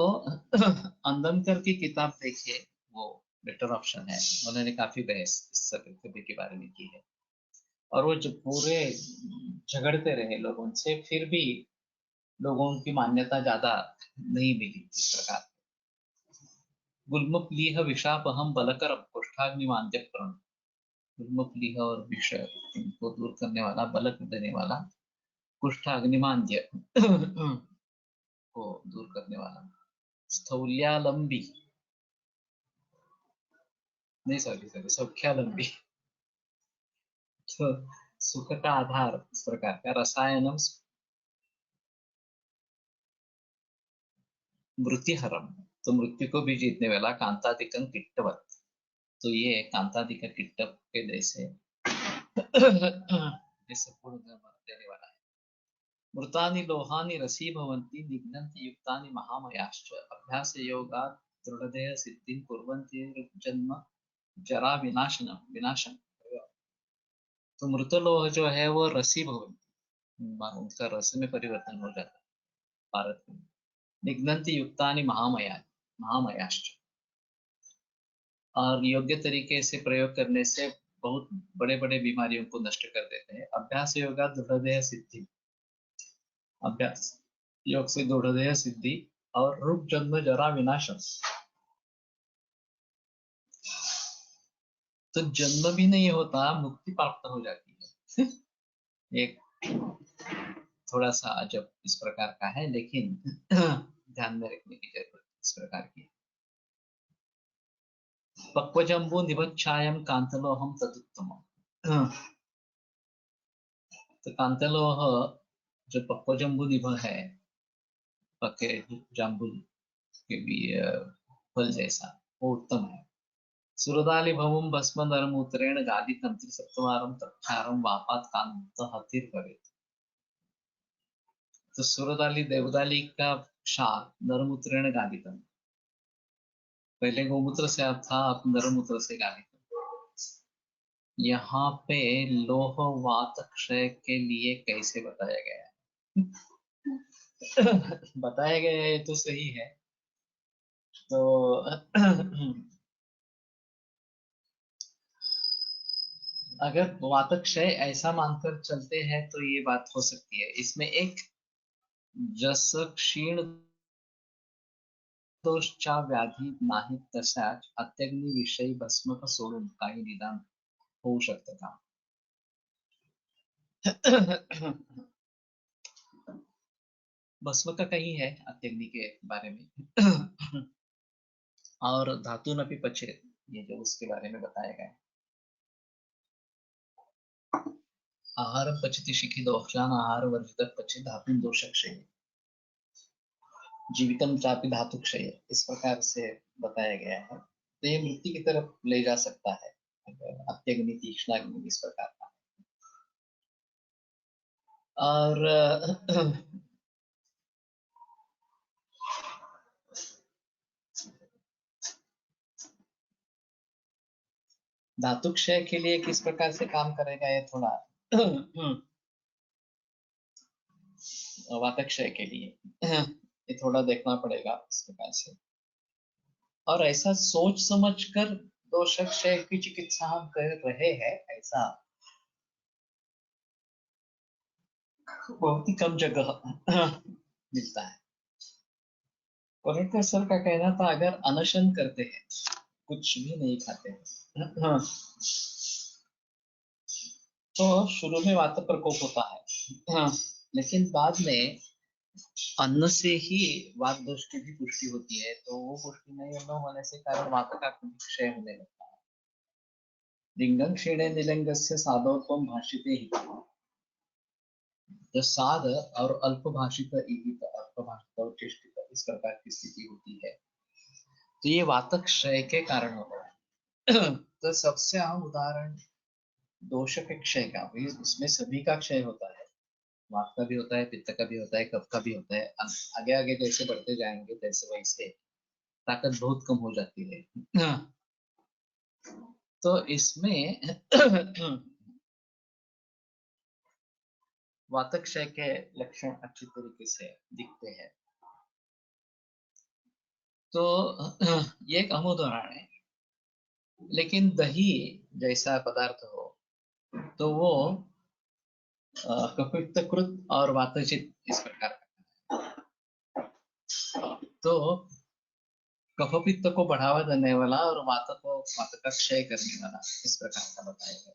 अंदनकर की किताब देखिए, वो बेटर ऑप्शन है। उन्होंने काफी बहस इस सभी के बारे में की है, और वो जो पूरे झगड़ते रहे लोगों से, फिर भी लोगों की मान्यता ज्यादा नहीं मिली इस प्रकार। गुल्मप्लीह विषापहम बलकरम कोष्ठाग्निमांद्य प्रण, गुल्मप्लीह और विष इनको दूर करने वाला, बलक देने वाला, कुष्ठ अग्निमांद्य को दूर करने वाला, स्थौल्यालंबी, नहीं सॉरी सॉरी सौख्यालंबी, तो सुख का आधार इस प्रकार का, रसायनम मृत्युहरम, तो मृत्यु को भी जीतने वाला, कांतादिकं किट्टवत, तो ये कांतादिक किट्टव के जैसे जैसे पूर्ण देने वाला है। मृतानि लोहानि रसी भवन्ति निघ्नन्ति युक्तानि महामयाश्च, अभ्यास योगात् दृढ़देह सिद्धिं कुर्वन्ति जन्म जरा विनाशनम विनाशम। तो मृत लोह जो है वो रसी भवन्ति, उनका रस में परिवर्तन हो जाता है भारत में। निघ्नन्ति युक्तानि महामया, महामयाश्च, और योग्य तरीके से प्रयोग करने से बहुत बड़े बड़े बीमारियों को नष्ट कर देते हैं। अभ्यास योगा दृढ़देह सिद्धि, अभ्यास योग से दृढ़देह सिद्धि, और रूप जन्म जरा विनाशम, तो जन्म भी नहीं होता, मुक्ति प्राप्त हो जाती है। एक थोड़ा सा अजब इस प्रकार का है, लेकिन ध्यान में रखने की जरूरत इस प्रकार की। पक्वजम्बू निभक्षायम कांतलोहम तदुत्तम, तो कांतलोह जो पक्वजम्बू निभ है, पके जाम्बुल के भी फल जैसा, वो उत्तम है। सुरदाली भवम भस्म नरमूत्रेण गादितं त्रिसप्तवारं तक्षारं वापात कांत हतिर भवेत्, तो सुरदाली देवदाली का क्षार नरमूत्रेण गादितं, पहले गोमूत्र से था, अब नरमूत्र से गादितं। यहाँ पे लोह वात क्षय के लिए कैसे बताया गया है? बताया गया है तो सही है। तो अगर वातक क्षय ऐसा मानकर चलते हैं तो ये बात हो सकती है। इसमें एक जस क्षीण दोषच्या व्याधी नाहीत तशाच अत्यग्निविषयी भस्मक सोडून काही निदान होऊ शकतं का? भस्म का कहीं है अत्यग्नि के बारे में। और धातु नपि पचेत, ये जो उसके बारे में बताया गया है। आहार पचति शिखि दोषान आहार वर्जित पचे धातु दोषक्षय जीवितम चापि धातु क्षय, इस प्रकार से बताया गया है। तो ये मृत्यु की तरफ ले जा सकता है अगर अत्यग्नि तीक्ष्णाग्नि इस प्रकार का। और धातु क्षय के लिए किस प्रकार से काम करेगा ये थोड़ा वातक क्षय के लिए ये थोड़ा देखना पड़ेगा इस प्रकार से। और ऐसा सोच समझकर दोष क्षय की चिकित्सा हम कर रहे हैं, ऐसा बहुत ही कम जगह मिलता है। कलेक्टर सर का कहना था अगर अनशन करते हैं, कुछ भी नहीं खाते हैं, तो शुरू में वात प्रकोप होता है, लेकिन बाद में अन्न से ही वात दोष की भी पुष्टि होती है, तो वो पुष्टि नहीं होने से कारण वात का क्षय होने लगता है। लिंगं क्षीणे निलिंगस्य साधोत्वम भाषिते ही, जो साध और अल्पभाषित ईहित अल्पभाषित और चेष्टित इस प्रकार की स्थिति होती है, तो ये वातक क्षय के कारण होता है। तो सबसे आम उदाहरण दोष के क्षय का, भाई उसमें सभी का क्षय होता है। वात का भी होता है, पित्त का भी होता है, कफ का भी होता है। आगे आगे जैसे बढ़ते जाएंगे तैसे वैसे ताकत बहुत कम हो जाती है। तो इसमें वातक क्षय के लक्षण अच्छी तरीके से दिखते हैं। तो ये एक अहम उदाहरण है। लेकिन दही जैसा पदार्थ हो तो वो कपित्तकृत और वातजित इस प्रकार का। तो कफ पित्त को बढ़ावा देने वाला और वात का क्षय करने वाला इस प्रकार का बताया गया।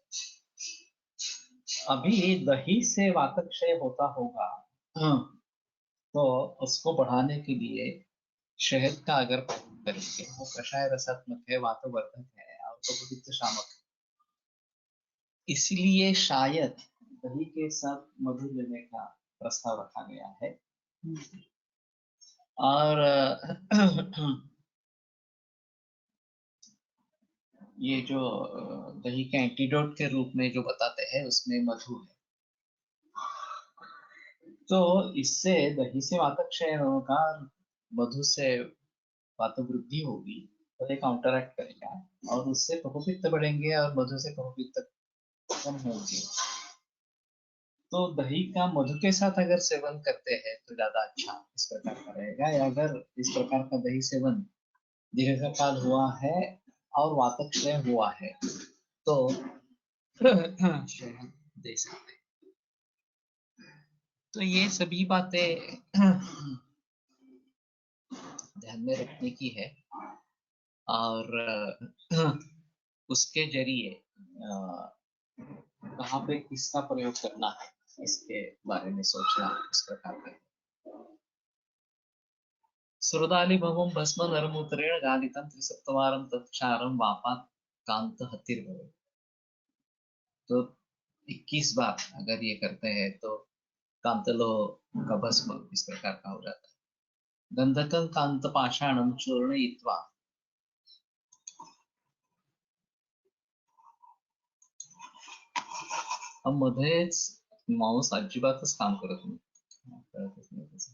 अभी दही से वात क्षय होता होगा, तो उसको बढ़ाने के लिए शहद का अगर प्रयोग करेंगे, वो कषाय रसात्मक है, वातवर्धक है और कफपित्त शामक है, इसलिए शायद दही के साथ मधु लेने का प्रस्ताव रखा गया है। और ये जो दही के एंटीडोट के रूप में जो बताते हैं उसमें मधु है। तो इससे दही से वातक क्षय होगा, मधु से वात वृद्धि होगी, तो ये काउंटर एक्ट करेगा और उससे कफपित्त बढ़ेंगे और मधु से कफपित्त कम होंगे। तो दही का मधु के साथ अगर सेवन करते हैं तो ज्यादा अच्छा इस प्रकार का रहेगा। या अगर इस प्रकार का दही सेवन दीर्घकाल हुआ है और वातक क्षय हुआ है तो शहद दे सकते हैं। तो ये सभी बातें ध्यान में रखने की है और उसके जरिए कहाँ पे किसका प्रयोग करना है इसके बारे में सोचना इस प्रकार का। सुरदालिभवं भस्म नरमूत्रेण गालितं त्रिसप्तवारं तत्क्षारं वापात् कांत हतिर्भवेत्। तो 21 बार अगर ये करते हैं तो कांतलोह का भस्म इस प्रकार का हो जाता है। गंधकं कांत पाषाणं चूर्णयित्वा, अब मध्येच माऊस अजिबातच काम करत नाही, कळतच नाही त्याचं.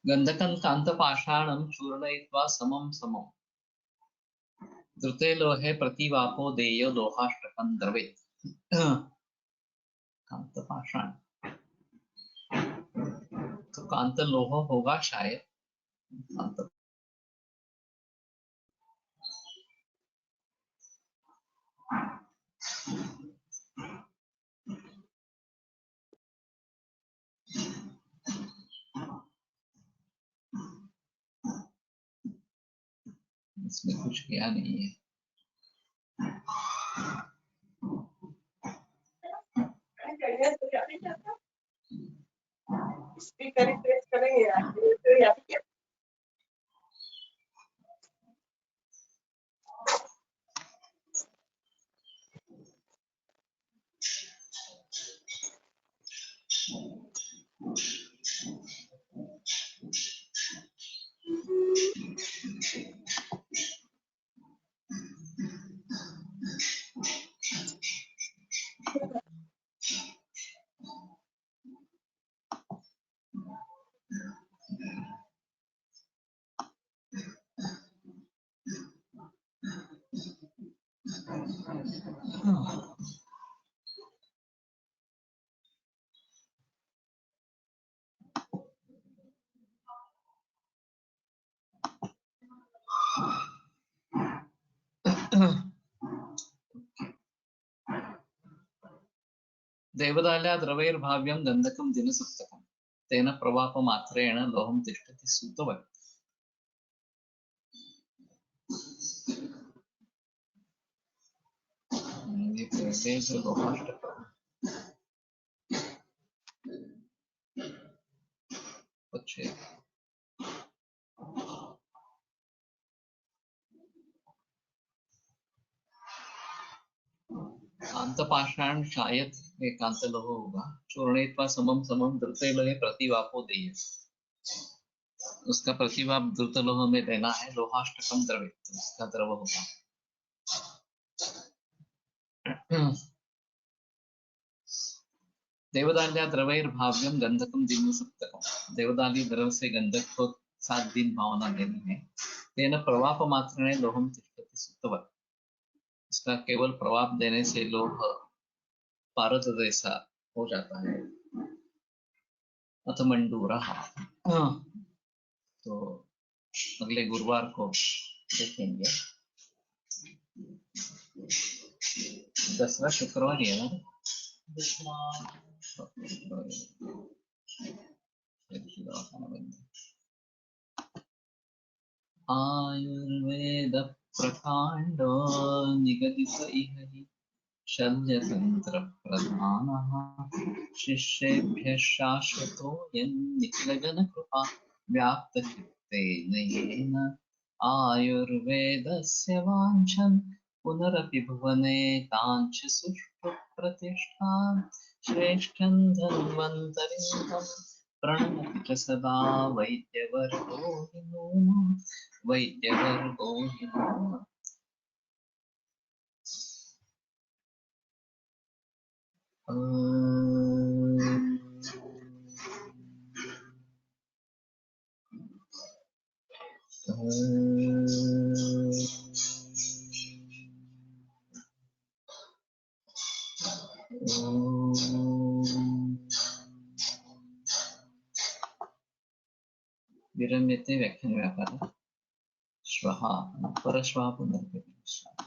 गंधकं कान्तपाषाणं चूर्णयित्वा समं समं धृते लोहे प्रतिवापो देयो लोहाष्टकं द्रवेत्। कांतपाषाण तो कांत लोह होगा शायद। कांत इसमें कुछ किया नहीं है। स्पीकर प्रेस करेंगे यार। देवदाल्या द्रवैर्भाव्यं गन्धकं दिनसप्तकं तेन प्रवापमात्रेण लोहं तिष्ठति सुतवत्। ये कैसे जो लोहाष्टकं अच्छे कांतपाषाण शायद ये कांत लोह होगा। चूर्णयित्वा समं समं धृते लोहे प्रतिवापो देय, उसका प्रतिवाप धृत लोह में देना है। लोहाष्टकम द्रवित, उसका द्रव होगा। देवदाल्या द्रवैर्भाव्यम गंधकम दिन सप्तकम, देवदाली द्रव से गंधक को 7 दिन भावना देनी है। तेन प्रवाप मात्रेण लोहम तिष्ठति सुतवत्, इसका केवल प्रवाप देने से लोह पारद जैसा हो जाता है। अथ मंडूरः, तो अगले गुरुवार को देखेंगे। 10वां शुक्रवार है ना। आयुर्वेद प्रकांडो निगदित इह हि शल्यतंत्र प्रधानः, शिष्येभ्यः शाश्वतोऽयं निखिलजन कृपा व्याप्त चित्तेन येन। आयुर्वेदस्य वाञ्छन् पुनरपि भुवने काञ्च सुष्ठु प्रतिष्ठा, श्रेष्ठं धन्वन्तरिणं प्रणमति च सदा वैद्यवर्गो हि नूनम्, वैद्यवर्गो हि नूनम्। विरम्यते व्याख्यानव्यापारः। श्वः परश्वः पुनर्मिलामः।